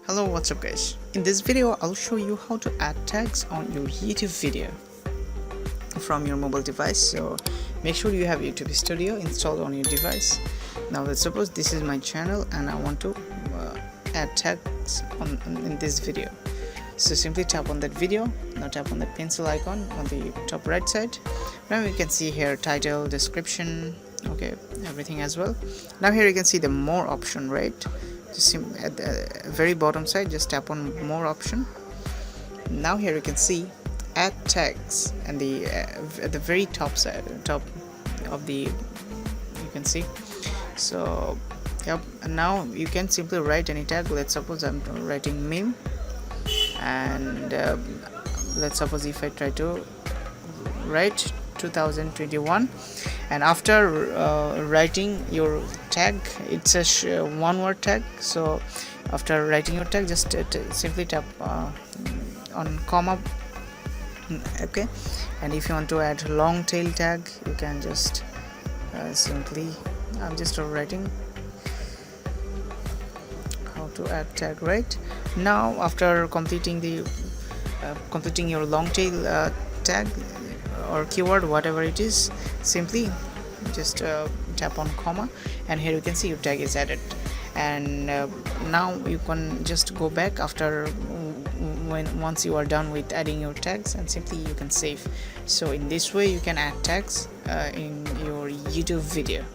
Hello, what's up guys? In this video I'll show you how to add tags on your YouTube video from your mobile device. So make sure you have YouTube Studio installed on your device. Now let's suppose this is my channel and I want to add tags in this video. So simply tap on that video. Now tap on that pencil icon on the top right side. Now you can see here title, description, okay, everything as well. Now here you can see the more option, right? Just at the very bottom side, just tap on more option. Now here you can see add tags, and at the very top of the you can see. So yep, and now you can simply write any tag. Let's suppose I'm writing meme, and let's suppose if I try to write 2021, and after writing your tag, it's a one word tag. So after writing your tag, just simply tap on comma, okay. And if you want to add long tail tag, you can just simply, I'm just writing how to add tag right now. After completing your long tail tag or keyword, whatever it is, simply just tap on comma, and here you can see your tag is added. And now you can just go back after once you are done with adding your tags, and simply you can save. So in this way you can add tags in your YouTube video.